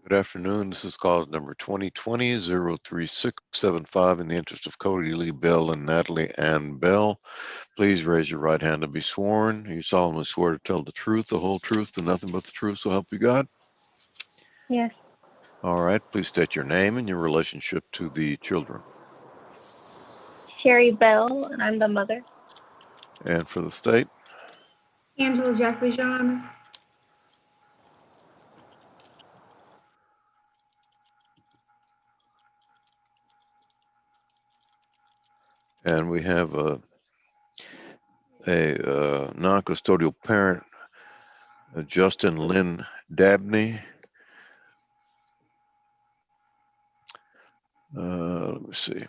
Good afternoon. This is cause number 2020-03675 in the interest of Cody Lee Bell and Natalie Ann Bell. Please raise your right hand to be sworn. You solemnly swear to tell the truth, the whole truth, and nothing but the truth, so help you God? Yes. All right. Please state your name and your relationship to the children. Sherry Bell, and I'm the mother. And for the state? Angela Jeffries, Your Honor. And we have a non-custodial parent, Justin Lynn Dabney. Let me see.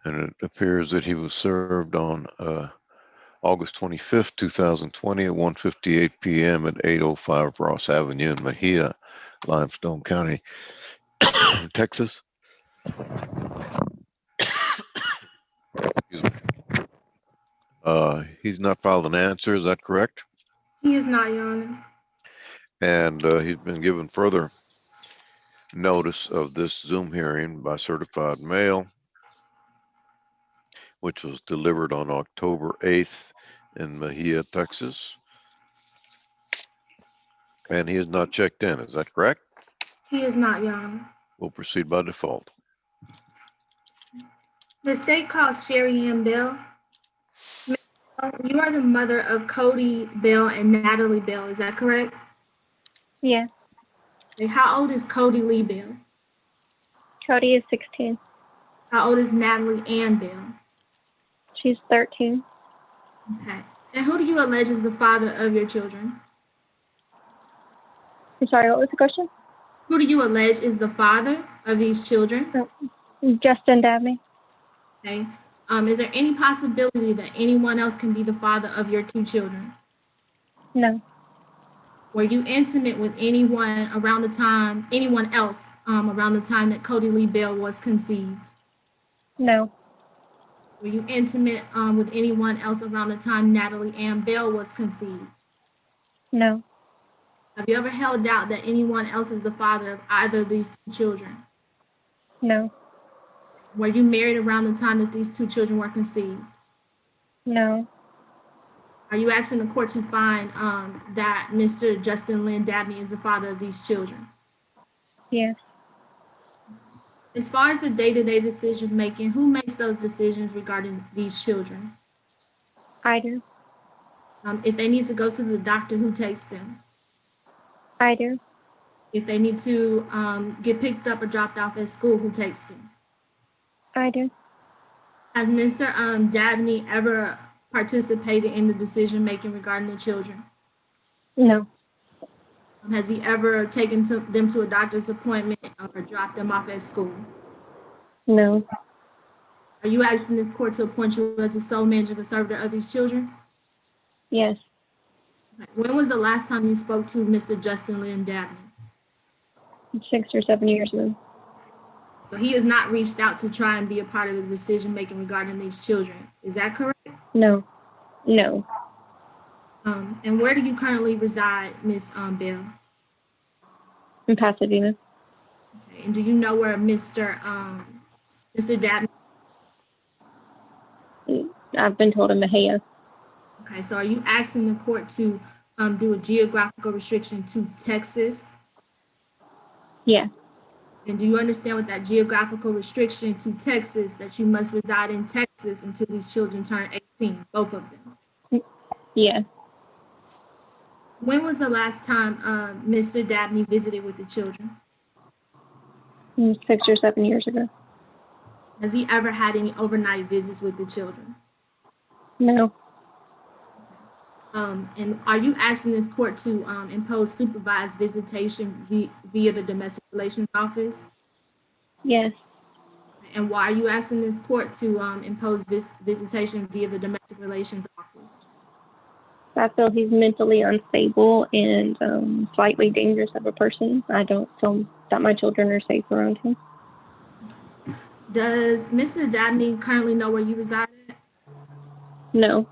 And it appears that he was served on August 25th, 2020 at 1:58 p.m. at 805 Ross Avenue in Mejia, Limestone County, Texas. Excuse me. He's not filed an answer, is that correct? He is not, Your Honor. And he's been given further notice of this Zoom hearing by certified mail, which was delivered on October 8th in Mejia, Texas. And he is not checked in, is that correct? He is not, Your Honor. We'll proceed by default. The state calls Sherry Ann Bell. Ms. Bell, you are the mother of Cody Bell and Natalie Bell, is that correct? Yes. Okay, how old is Cody Lee Bell? Cody is 16. How old is Natalie Ann Bell? She's 13. Okay. And who do you allege is the father of your children? I'm sorry, what was the question? Who do you allege is the father of these children? Justin Dabney. Okay. Is there any possibility that anyone else can be the father of your two children? No. Were you intimate with anyone else around the time that Cody Lee Bell was conceived? No. Were you intimate with anyone else around the time Natalie Ann Bell was conceived? No. Have you ever held doubt that anyone else is the father of either of these two children? No. Were you married around the time that these two children were conceived? No. Are you asking the court to find that Mr. Justin Lynn Dabney is the father of these children? Yes. As far as the day-to-day decision making, who makes those decisions regarding these children? I do. If they need to go to the doctor, who takes them? I do. If they need to get picked up or dropped off at school, who takes them? I do. Has Mr. Dabney ever participated in the decision making regarding the children? No. Has he ever taken them to a doctor's appointment or dropped them off at school? No. Are you asking this court to appoint you as the sole manager conservator of these children? Yes. When was the last time you spoke to Mr. Justin Lynn Dabney? 6 or 7 years ago. So he has not reached out to try and be a part of the decision making regarding these children. Is that correct? No. No. And where do you currently reside, Ms. Bell? In Pasadena. Okay. And do you know where Mr. Dabney? I've been told in Mejia. Okay, so are you asking the court to do a geographical restriction to Texas? Yes. And do you understand what that geographical restriction to Texas, that you must reside in Texas until these children turn 18, both of them? Yes. When was the last time Mr. Dabney visited with the children? 6 or 7 years ago. Has he ever had any overnight visits with the children? No. And are you asking this court to impose supervised visitation via the Domestic Relations Office? Yes. And why are you asking this court to impose this visitation via the Domestic Relations Office? I feel he's mentally unstable and slightly dangerous of a person. I don't feel that my children are safe around him. Does Mr. Dabney currently know where you reside at? No.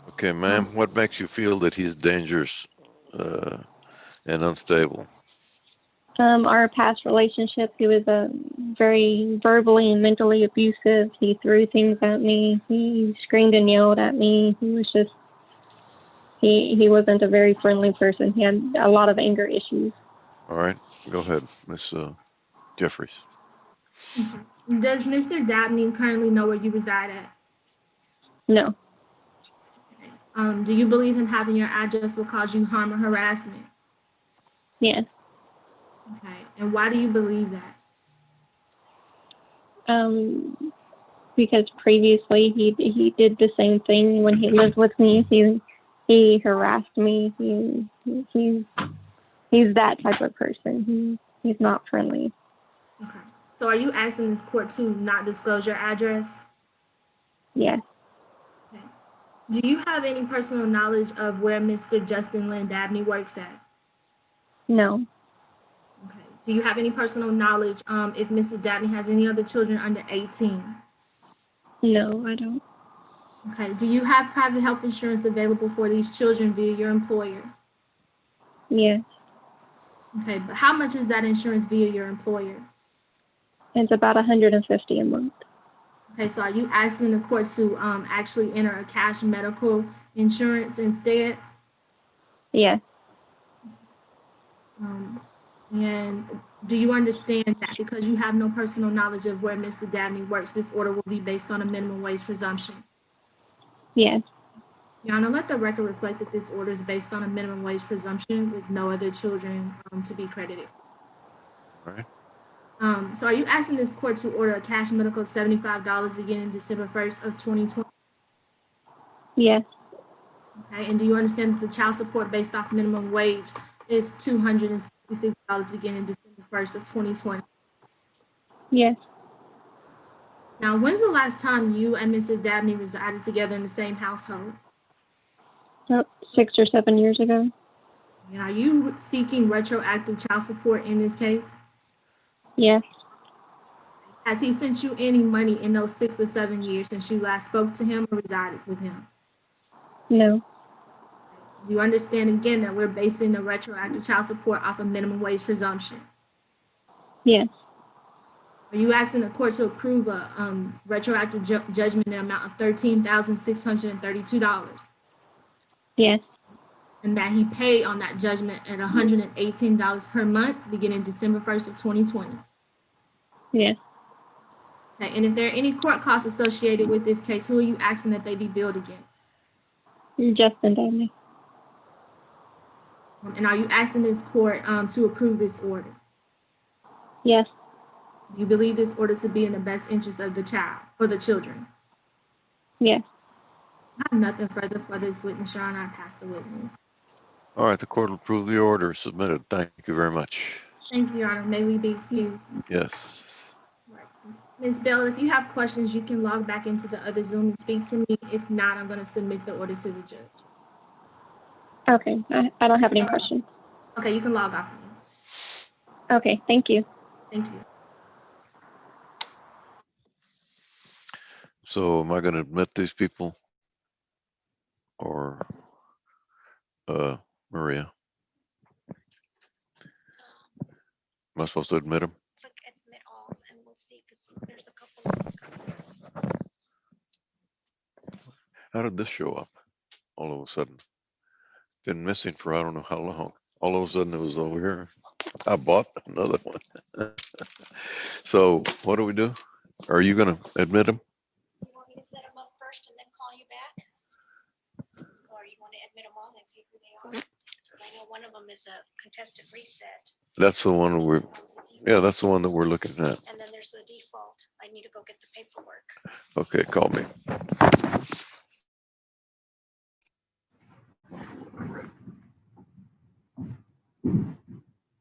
Okay, ma'am, what makes you feel that he's dangerous and unstable? Our past relationship, he was very verbally and mentally abusive. He threw things at me. He screamed and yelled at me. He was just he wasn't a very friendly person. He had a lot of anger issues. All right, go ahead, Miss Jeffries. Okay. Does Mr. Dabney currently know where you reside at? No. Okay. Do you believe him having your address will cause you harm or harassment? Yes. Okay. And why do you believe that? Because previously he did the same thing when he lived with me. He harassed me. He's that type of person. He's not friendly. Okay. So are you asking this court to not disclose your address? Yes. Okay. Do you have any personal knowledge of where Mr. Justin Lynn Dabney works at? No. Okay. Do you have any personal knowledge if Mr. Dabney has any other children under 18? No, I don't. Okay. Do you have private health insurance available for these children via your employer? Yes. Okay. But how much is that insurance via your employer? It's about $150 a month. Okay. So are you asking the court to actually enter a cash medical insurance instead? Yes. And do you understand that because you have no personal knowledge of where Mr. Dabney works, this order will be based on a minimum wage presumption? Yes. Your Honor, let the record reflect that this order is based on a minimum wage presumption with no other children to be credited. All right. So are you asking this court to order a cash medical of $75 beginning December 1st of 2020? Yes. Okay, and do you understand that the child support based off minimum wage is $266 beginning December 1st of 2020? Yes. Now, when's the last time you and Mr. Dabney resided together in the same household? 6 or 7 years ago. And are you seeking retroactive child support in this case? Yes. Has he sent you any money in those 6 or 7 years since you last spoke to him or resided with him? No. You understand again that we're basing the retroactive child support off a minimum wage presumption. Yes. Are you asking the court to approve a retroactive judgment in the amount of $13,632? Yes. And that he paid on that judgment at $118 per month beginning December 1st of 2020? Yes. Okay, and if there are any court costs associated with this case, who are you asking that they be billed against? Justin Dabney. And are you asking this court to approve this order? Yes. Do you believe this order to be in the best interest of the child or the children? Yes. I have nothing further for this witness, Your Honor. I pass the witness. All right, the court will approve the order submitted. Thank you very much. Thank you, Your Honor. May we be excused? Yes. Right. Ms. Bell, if you have questions, you can log back into the other Zoom and speak to me. If not, I'm going to submit the order to the judge. Okay. I don't have any questions. Okay, you can log off. Okay. Thank you. Thank you. So am I going to admit these people or Maria? Am I supposed to admit them? Click admit all and we'll see because there's a couple. How did this show up all of a sudden? Been missing for I don't know how long. All of a sudden it was over here. I bought another one. So what do we do? Are you going to admit them? You want me to set them up first and then call you back? Or you want to admit them all and see who they are? I know one of them is a contested reset. That's the one we're, One's a yeah, default, that's the one that we're looking at. and then there's the default. I need to go get the paperwork. Okay, call me.